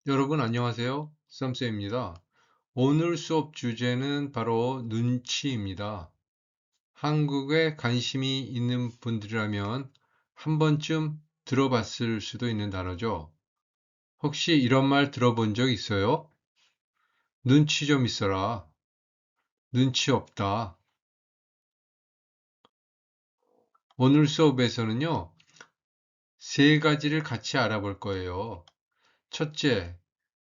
여러분 안녕하세요. 쌈쌤입니다. 오늘 수업 주제는 바로 눈치입니다. 한국에 관심이 있는 분들이라면 한 번쯤 들어봤을 수도 있는 단어죠. 혹시 이런 말 들어본 적 있어요? 눈치 좀 있어라. 눈치 없다. 오늘 수업에서는요, 세 가지를 같이 알아볼 거예요. 첫째,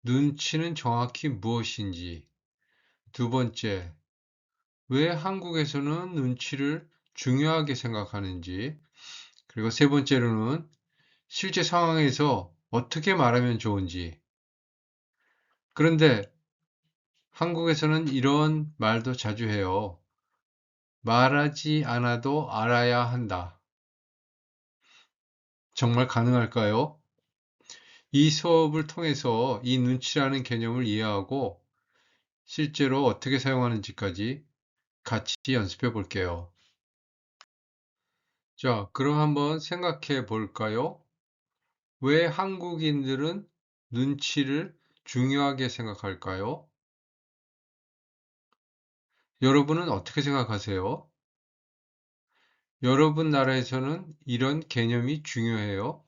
눈치는 정확히 무엇인지. 두 번째, 왜 한국에서는 눈치를 중요하게 생각하는지, 그리고 세 번째로는 실제 상황에서 어떻게 말하면 좋은지. 그런데 한국에서는 이런 말도 자주 해요. 말하지 않아도 알아야 한다. 정말 가능할까요? 이 수업을 통해서 이 눈치라는 개념을 이해하고 실제로 어떻게 사용하는지까지 같이 연습해 볼게요. 자, 그럼 한번 생각해 볼까요? 왜 한국인들은 눈치를 중요하게 생각할까요? 여러분은 어떻게 생각하세요? 여러분 나라에서는 이런 개념이 중요해요?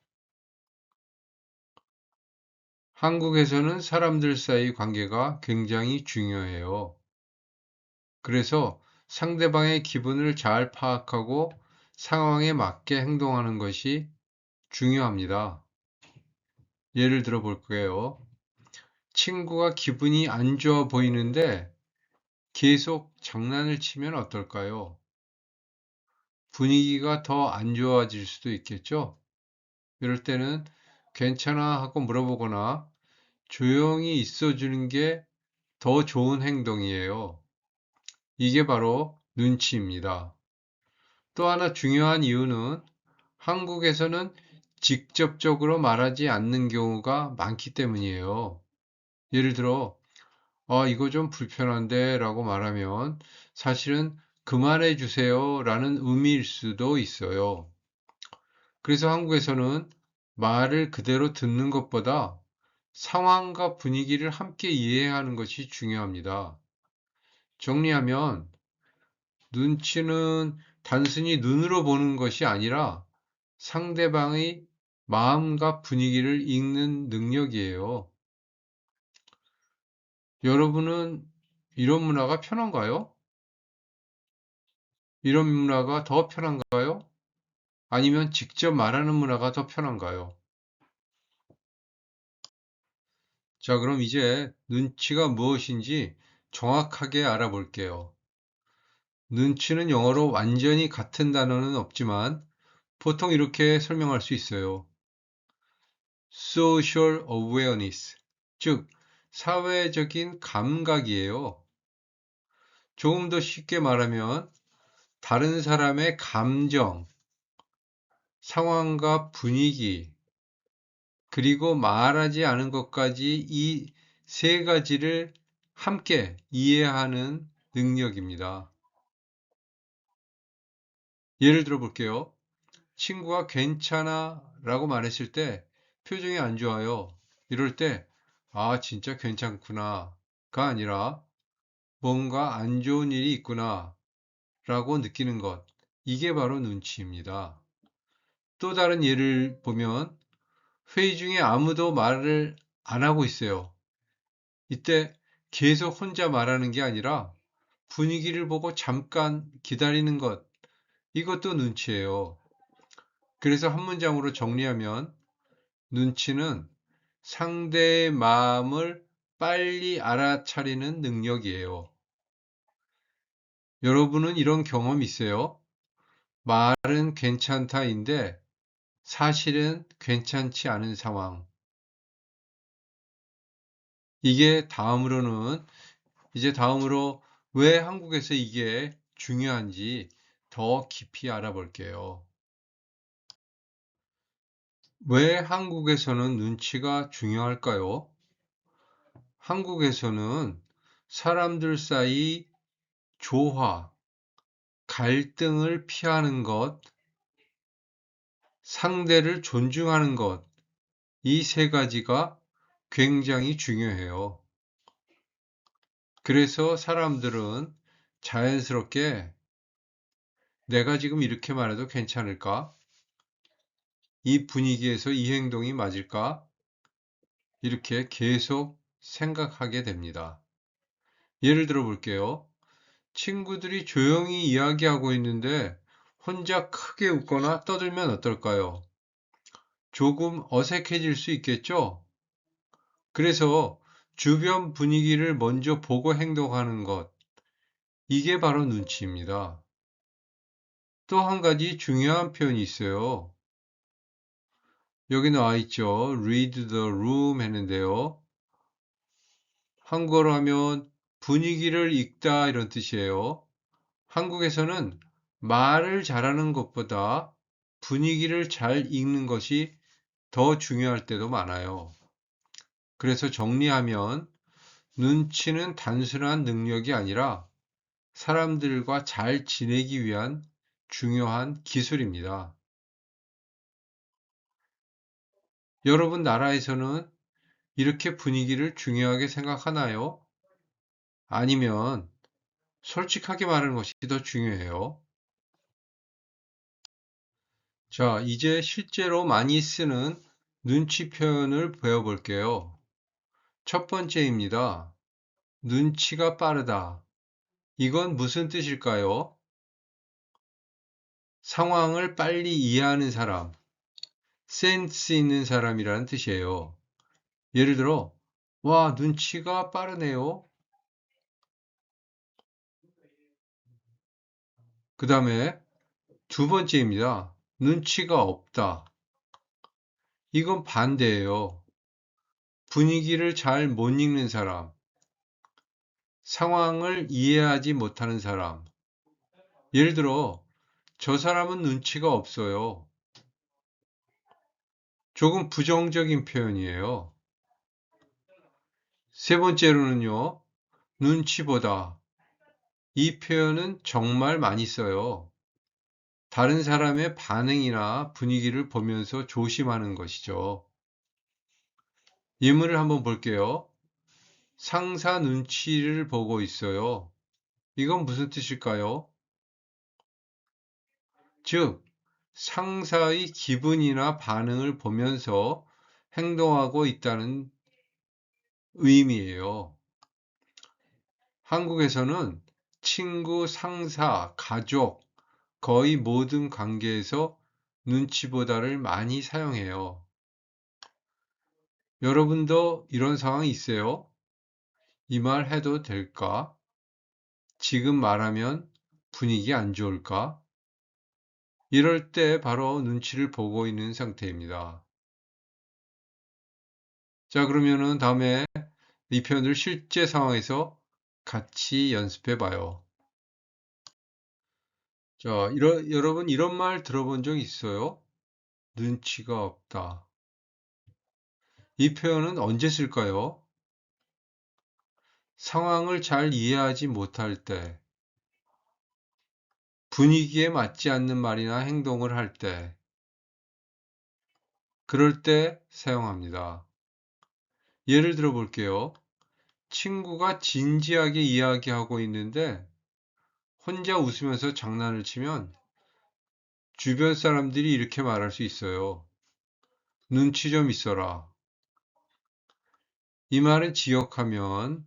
한국에서는 사람들 사이 관계가 굉장히 중요해요. 그래서 상대방의 기분을 잘 파악하고 상황에 맞게 행동하는 것이 중요합니다. 예를 들어 볼게요. 친구가 기분이 안 좋아 보이는데 계속 장난을 치면 어떨까요? 분위기가 더 안 좋아질 수도 있겠죠? 이럴 때는 괜찮아 하고 물어보거나 조용히 있어 주는 게 더 좋은 행동이에요. 이게 바로 눈치입니다. 또 하나 중요한 이유는 한국에서는 직접적으로 말하지 않는 경우가 많기 때문이에요. 예를 들어, 이거 좀 불편한데 라고 말하면 사실은 그만해 주세요 라는 의미일 수도 있어요. 그래서 한국에서는 말을 그대로 듣는 것보다 상황과 분위기를 함께 이해하는 것이 중요합니다. 정리하면 눈치는 단순히 눈으로 보는 것이 아니라 상대방의 마음과 분위기를 읽는 능력이에요. 여러분은 이런 문화가 편한가요? 이런 문화가 더 편한가요? 아니면 직접 말하는 문화가 더 편한가요? 자, 그럼 이제 눈치가 무엇인지 정확하게 알아볼게요. 눈치는 영어로 완전히 같은 단어는 없지만 보통 이렇게 설명할 수 있어요. Social awareness, 즉 사회적인 감각이에요. 조금 더 쉽게 말하면 다른 사람의 감정, 상황과 분위기, 그리고 말하지 않은 것까지 이 세 가지를 함께 이해하는 능력입니다. 예를 들어 볼게요. 친구가 괜찮아 라고 말했을 때 표정이 안 좋아요. 이럴 때, 진짜 괜찮구나 가 아니라 뭔가 안 좋은 일이 있구나 라고 느끼는 것. 이게 바로 눈치입니다. 또 다른 예를 보면 회의 중에 아무도 말을 안 하고 있어요. 이때 계속 혼자 말하는 게 아니라 분위기를 보고 잠깐 기다리는 것. 이것도 눈치예요. 그래서 한 문장으로 정리하면 눈치는 상대의 마음을 빨리 알아차리는 능력이에요. 여러분은 이런 경험 있어요? 말은 괜찮다인데 사실은 괜찮지 않은 상황. 이게 다음으로 왜 한국에서 이게 중요한지 더 깊이 알아볼게요. 왜 한국에서는 눈치가 중요할까요? 한국에서는 사람들 사이 조화, 갈등을 피하는 것, 상대를 존중하는 것, 이 세 가지가 굉장히 중요해요. 그래서 사람들은 자연스럽게 내가 지금 이렇게 말해도 괜찮을까? 이 분위기에서 이 행동이 맞을까? 이렇게 계속 생각하게 됩니다. 예를 들어 볼게요. 친구들이 조용히 이야기하고 있는데 혼자 크게 웃거나 떠들면 어떨까요? 조금 어색해질 수 있겠죠? 그래서 주변 분위기를 먼저 보고 행동하는 것, 이게 바로 눈치입니다. 또 한 가지 중요한 표현이 있어요. 여기 나와 있죠. read the room 했는데요. 한국어로 하면 분위기를 읽다 이런 뜻이에요. 한국에서는 말을 잘하는 것보다 분위기를 잘 읽는 것이 더 중요할 때도 많아요. 그래서 정리하면 눈치는 단순한 능력이 아니라 사람들과 잘 지내기 위한 중요한 기술입니다. 여러분 나라에서는 이렇게 분위기를 중요하게 생각하나요? 아니면 솔직하게 말하는 것이 더 중요해요? 자, 이제 실제로 많이 쓰는 눈치 표현을 배워볼게요. 첫 번째입니다. 눈치가 빠르다. 이건 무슨 뜻일까요? 상황을 빨리 이해하는 사람, 센스 있는 사람이라는 뜻이에요. 예를 들어, 와, 눈치가 빠르네요. 그 다음에 두 번째입니다. 눈치가 없다. 이건 반대예요. 분위기를 잘 못 읽는 사람, 상황을 이해하지 못하는 사람. 예를 들어, 저 사람은 눈치가 없어요. 조금 부정적인 표현이에요. 세 번째로는요, 눈치보다. 이 표현은 정말 많이 써요. 다른 사람의 반응이나 분위기를 보면서 조심하는 것이죠. 예문을 한번 볼게요. 상사 눈치를 보고 있어요. 이건 무슨 뜻일까요? 즉, 상사의 기분이나 반응을 보면서 행동하고 있다는 의미예요. 한국에서는 친구, 상사, 가족, 거의 모든 관계에서 눈치보다를 많이 사용해요. 여러분도 이런 상황이 있어요? 이 말 해도 될까? 지금 말하면 분위기 안 좋을까? 이럴 때 바로 눈치를 보고 있는 상태입니다. 자, 그러면은 다음에 이 표현을 실제 상황에서 같이 연습해 봐요. 자, 여러분 이런 말 들어본 적 있어요? 눈치가 없다. 이 표현은 언제 쓸까요? 상황을 잘 이해하지 못할 때, 분위기에 맞지 않는 말이나 행동을 할 때, 그럴 때 사용합니다. 예를 들어 볼게요. 친구가 진지하게 이야기하고 있는데 혼자 웃으면서 장난을 치면 주변 사람들이 이렇게 말할 수 있어요. 눈치 좀 있어라. 이 말은 지역하면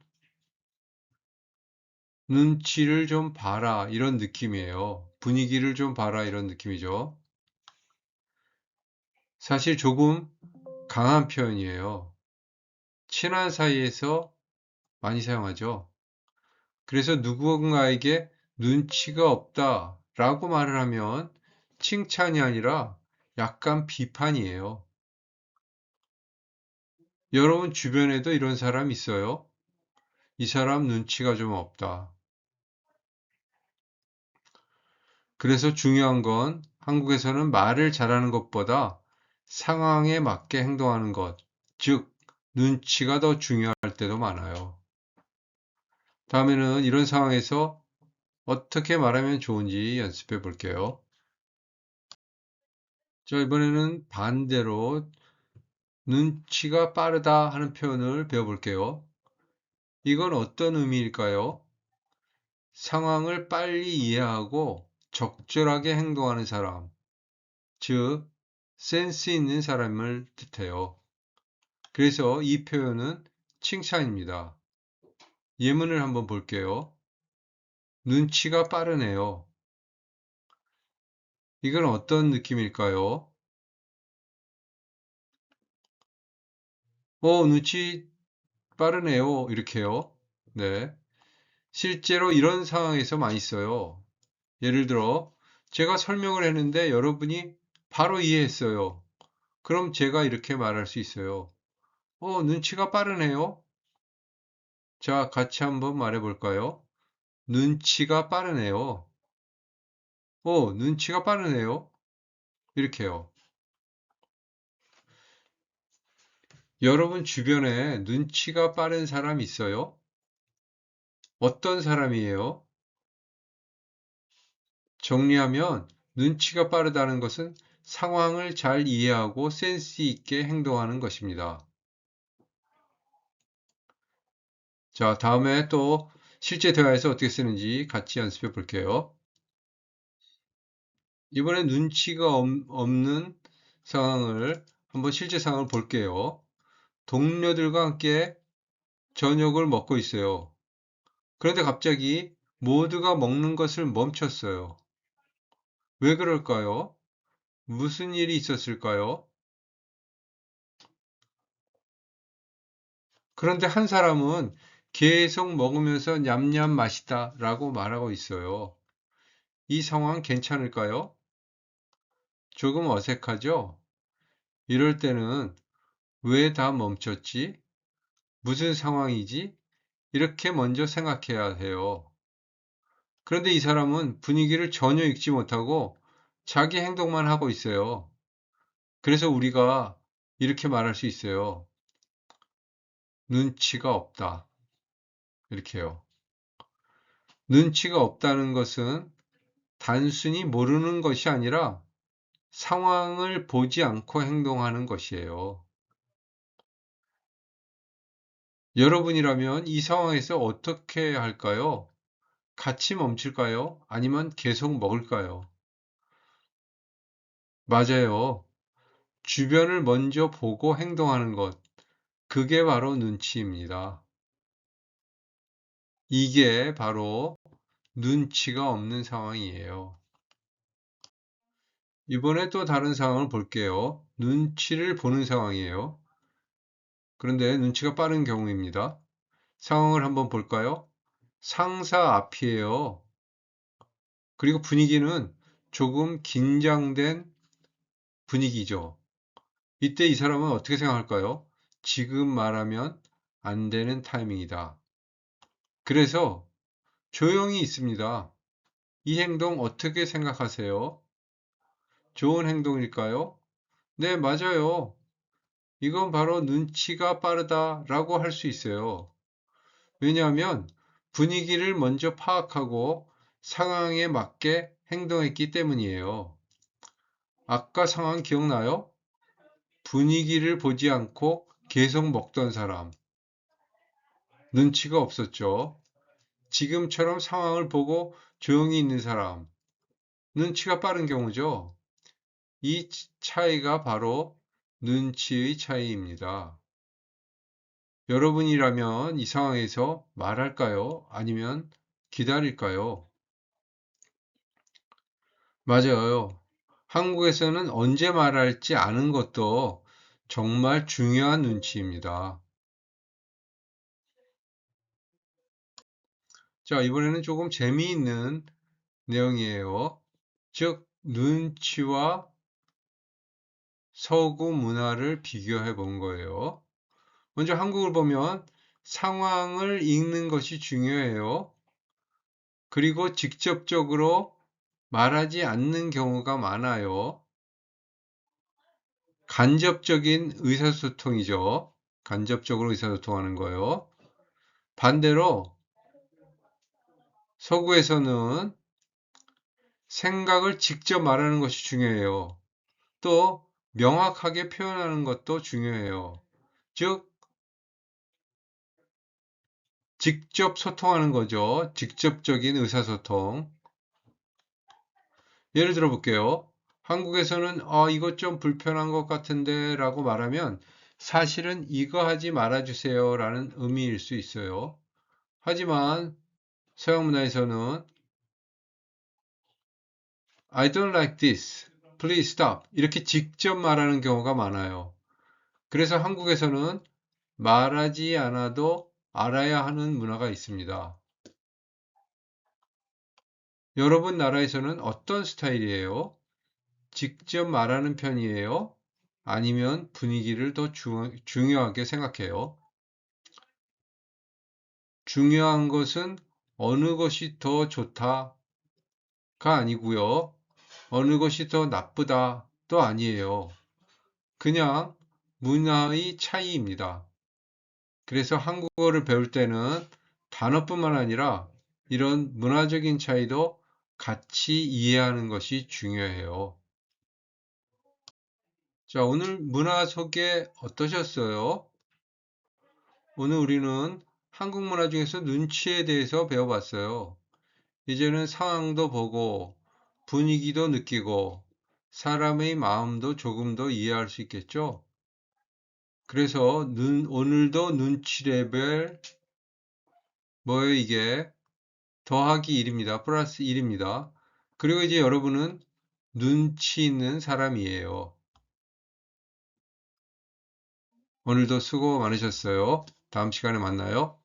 눈치를 좀 봐라 이런 느낌이에요. 분위기를 좀 봐라 이런 느낌이죠. 사실 조금 강한 표현이에요. 친한 사이에서 많이 사용하죠. 그래서 누군가에게 눈치가 없다 라고 말을 하면 칭찬이 아니라 약간 비판이에요. 여러분 주변에도 이런 사람 있어요? 이 사람 눈치가 좀 없다. 그래서 중요한 건 한국에서는 말을 잘하는 것보다 상황에 맞게 행동하는 것, 즉, 눈치가 더 중요할 때도 많아요. 다음에는 이런 상황에서 어떻게 말하면 좋은지 연습해 볼게요. 자, 이번에는 반대로 눈치가 빠르다 하는 표현을 배워볼게요. 이건 어떤 의미일까요? 상황을 빨리 이해하고 적절하게 행동하는 사람, 즉, 센스 있는 사람을 뜻해요. 그래서 이 표현은 칭찬입니다. 예문을 한번 볼게요. 눈치가 빠르네요. 이건 어떤 느낌일까요? 눈치 빠르네요. 이렇게요. 네. 실제로 이런 상황에서 많이 써요. 예를 들어, 제가 설명을 했는데 여러분이 바로 이해했어요. 그럼 제가 이렇게 말할 수 있어요. 눈치가 빠르네요. 자, 같이 한번 말해 볼까요? 눈치가 빠르네요. 눈치가 빠르네요. 이렇게요. 여러분 주변에 눈치가 빠른 사람 있어요? 어떤 사람이에요? 정리하면 눈치가 빠르다는 것은 상황을 잘 이해하고 센스 있게 행동하는 것입니다. 자, 다음에 또 실제 대화에서 어떻게 쓰는지 같이 연습해 볼게요. 이번에 눈치가 없는 상황을 한번 실제 상황을 볼게요. 동료들과 함께 저녁을 먹고 있어요. 그런데 갑자기 모두가 먹는 것을 멈췄어요. 왜 그럴까요? 무슨 일이 있었을까요? 그런데 한 사람은 계속 먹으면서 냠냠 맛있다 라고 말하고 있어요. 이 상황 괜찮을까요? 조금 어색하죠? 이럴 때는 왜 다 멈췄지? 무슨 상황이지? 이렇게 먼저 생각해야 해요. 그런데 이 사람은 분위기를 전혀 읽지 못하고 자기 행동만 하고 있어요. 그래서 우리가 이렇게 말할 수 있어요. 눈치가 없다. 이렇게요. 눈치가 없다는 것은 단순히 모르는 것이 아니라 상황을 보지 않고 행동하는 것이에요. 여러분이라면 이 상황에서 어떻게 할까요? 같이 멈출까요? 아니면 계속 먹을까요? 맞아요. 주변을 먼저 보고 행동하는 것. 그게 바로 눈치입니다. 이게 바로 눈치가 없는 상황이에요. 이번에 또 다른 상황을 볼게요. 눈치를 보는 상황이에요. 그런데 눈치가 빠른 경우입니다. 상황을 한번 볼까요? 상사 앞이에요. 그리고 분위기는 조금 긴장된 분위기죠. 이때 이 사람은 어떻게 생각할까요? 지금 말하면 안 되는 타이밍이다. 그래서 조용히 있습니다. 이 행동 어떻게 생각하세요? 좋은 행동일까요? 네, 맞아요. 이건 바로 눈치가 빠르다라고 할 수 있어요. 왜냐하면 분위기를 먼저 파악하고 상황에 맞게 행동했기 때문이에요. 아까 상황 기억나요? 분위기를 보지 않고 계속 먹던 사람. 눈치가 없었죠. 지금처럼 상황을 보고 조용히 있는 사람. 눈치가 빠른 경우죠. 이 차이가 바로 눈치의 차이입니다. 여러분이라면 이 상황에서 말할까요? 아니면 기다릴까요? 맞아요. 한국에서는 언제 말할지 아는 것도 정말 중요한 눈치입니다. 자, 이번에는 조금 재미있는 내용이에요. 즉, 눈치와 서구 문화를 비교해 본 거예요. 먼저 한국을 보면 상황을 읽는 것이 중요해요. 그리고 직접적으로 말하지 않는 경우가 많아요. 간접적인 의사소통이죠. 간접적으로 의사소통하는 거요. 반대로 서구에서는 생각을 직접 말하는 것이 중요해요. 또 명확하게 표현하는 것도 중요해요. 즉, 직접 소통하는 거죠. 직접적인 의사소통. 예를 들어 볼게요. 한국에서는 이것 좀 불편한 것 같은데 라고 말하면 사실은 이거 하지 말아주세요 라는 의미일 수 있어요. 하지만 서양 문화에서는 I don't like this. Please stop. 이렇게 직접 말하는 경우가 많아요. 그래서 한국에서는 말하지 않아도 알아야 하는 문화가 있습니다. 여러분 나라에서는 어떤 스타일이에요? 직접 말하는 편이에요? 아니면 분위기를 더 중요하게 생각해요? 중요한 것은 어느 것이 더 좋다가 아니고요. 어느 것이 더 나쁘다도 아니에요. 그냥 문화의 차이입니다. 그래서 한국어를 배울 때는 단어뿐만 아니라 이런 문화적인 차이도 같이 이해하는 것이 중요해요. 자, 오늘 문화 소개 어떠셨어요? 오늘 우리는 한국 문화 중에서 눈치에 대해서 배워봤어요. 이제는 상황도 보고 분위기도 느끼고 사람의 마음도 조금 더 이해할 수 있겠죠? 그래서 오늘도 눈치 레벨 뭐예요 이게? 더하기 1입니다. 플러스 1입니다. 그리고 이제 여러분은 눈치 있는 사람이에요. 오늘도 수고 많으셨어요. 다음 시간에 만나요.